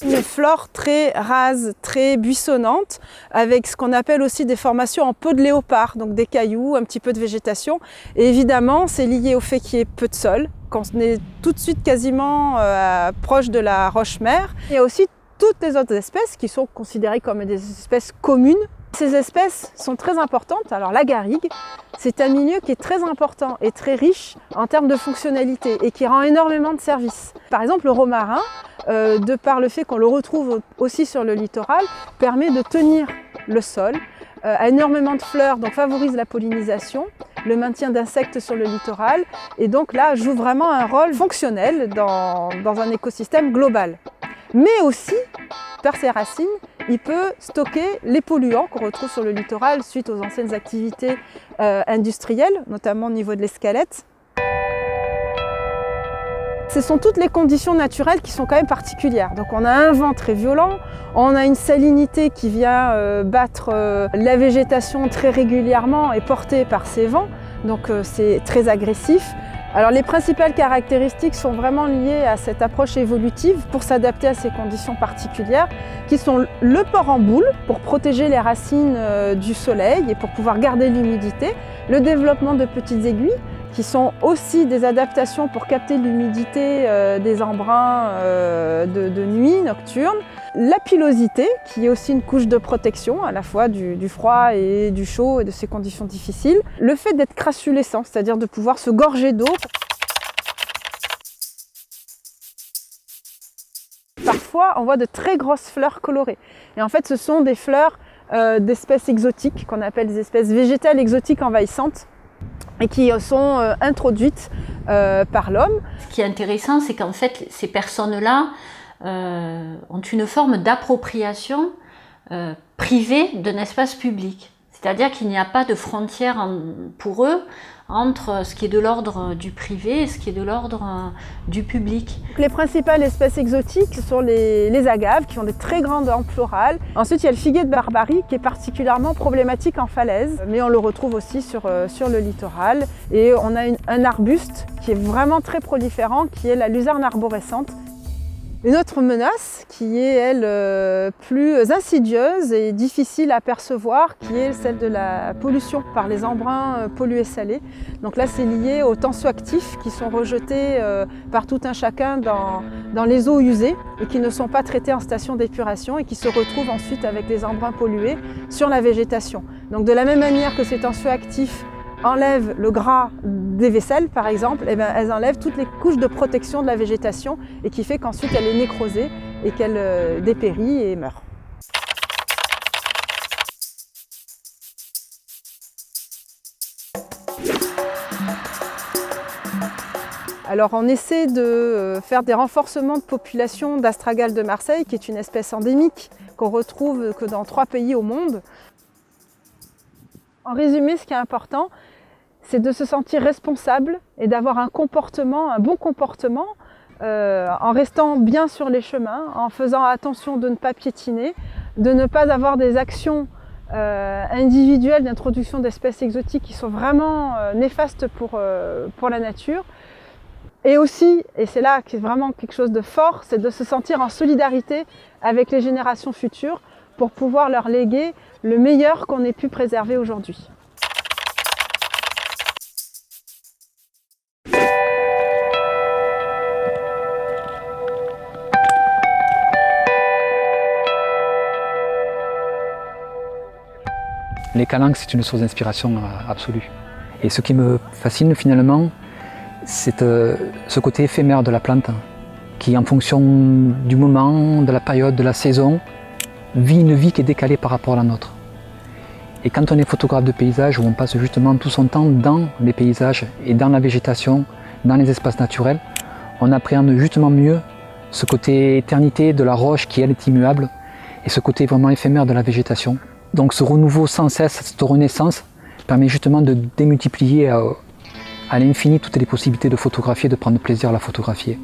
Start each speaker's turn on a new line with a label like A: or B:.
A: Une flore très rase, très buissonnante, avec ce qu'on appelle aussi des formations en peau de léopard, donc des cailloux, un petit peu de végétation. Et évidemment, c'est lié au fait qu'il y ait peu de sol, qu'on est tout de suite quasiment proche de la roche-mère. Il y a aussi toutes les autres espèces qui sont considérées comme des espèces communes. Ces espèces sont très importantes. Alors la garrigue, c'est un milieu qui est très important et très riche en termes de fonctionnalité et qui rend énormément de services. Par exemple, le romarin, de par le fait qu'on le retrouve aussi sur le littoral, permet de tenir le sol, a énormément de fleurs, donc favorise la pollinisation, le maintien d'insectes sur le littoral, et donc là joue vraiment un rôle fonctionnel dans un écosystème global. Mais aussi, par ses racines, il peut stocker les polluants qu'on retrouve sur le littoral suite aux anciennes activités industrielles, notamment au niveau de l'escalette. Ce sont toutes les conditions naturelles qui sont quand même particulières. Donc on a un vent très violent, on a une salinité qui vient battre la végétation très régulièrement et portée par ces vents, donc c'est très agressif. Alors les principales caractéristiques sont vraiment liées à cette approche évolutive pour s'adapter à ces conditions particulières, qui sont le port en boule pour protéger les racines du soleil et pour pouvoir garder l'humidité, le développement de petites aiguilles, qui sont aussi des adaptations pour capter l'humidité des embruns de nuit nocturne. La pilosité, qui est aussi une couche de protection à la fois du froid et du chaud et de ces conditions difficiles. Le fait d'être crassulescent, c'est-à-dire de pouvoir se gorger d'eau. Parfois, on voit de très grosses fleurs colorées. Et en fait, ce sont des fleurs d'espèces exotiques, qu'on appelle des espèces végétales exotiques envahissantes, et qui sont introduites par l'homme.
B: Ce qui est intéressant, c'est qu'en fait, ces personnes-là ont une forme d'appropriation privée d'un espace public. C'est-à-dire qu'il n'y a pas de frontière pour eux entre ce qui est de l'ordre du privé et ce qui est de l'ordre du public.
A: Les principales espèces exotiques sont les agaves, qui ont des très grandes hampes florales. Ensuite, il y a le figuier de Barbarie, qui est particulièrement problématique en falaise, mais on le retrouve aussi sur le littoral. Et on a un arbuste qui est vraiment très proliférant, qui est la luzerne arborescente. Une autre menace qui est, elle, plus insidieuse et difficile à percevoir, qui est celle de la pollution par les embruns pollués salés. Donc là, c'est lié aux tensioactifs qui sont rejetés par tout un chacun dans les eaux usées et qui ne sont pas traités en station d'épuration et qui se retrouvent ensuite avec les embruns pollués sur la végétation. Donc de la même manière que ces tensioactifs enlèvent le gras des vaisselles par exemple, et elles enlèvent toutes les couches de protection de la végétation et qui fait qu'ensuite elle est nécrosée et qu'elle dépérit et meurt. Alors on essaie de faire des renforcements de population d'astragale de Marseille, qui est une espèce endémique qu'on retrouve que dans 3 pays au monde. En résumé, ce qui est important, c'est de se sentir responsable et d'avoir un bon comportement, en restant bien sur les chemins, en faisant attention de ne pas piétiner, de ne pas avoir des actions individuelles d'introduction d'espèces exotiques qui sont vraiment néfastes pour la nature. Et aussi, et c'est là que c'est vraiment quelque chose de fort, c'est de se sentir en solidarité avec les générations futures pour pouvoir leur léguer le meilleur qu'on ait pu préserver aujourd'hui.
C: Les calanques, c'est une source d'inspiration absolue. Et ce qui me fascine finalement, c'est ce côté éphémère de la plante, qui en fonction du moment, de la période, de la saison, vit une vie qui est décalée par rapport à la nôtre. Et quand on est photographe de paysage, où on passe justement tout son temps dans les paysages et dans la végétation, dans les espaces naturels, on appréhende justement mieux ce côté éternité de la roche qui elle est immuable et ce côté vraiment éphémère de la végétation. Donc ce renouveau sans cesse, cette renaissance, permet justement de démultiplier à l'infini toutes les possibilités de photographier, de prendre plaisir à la photographier.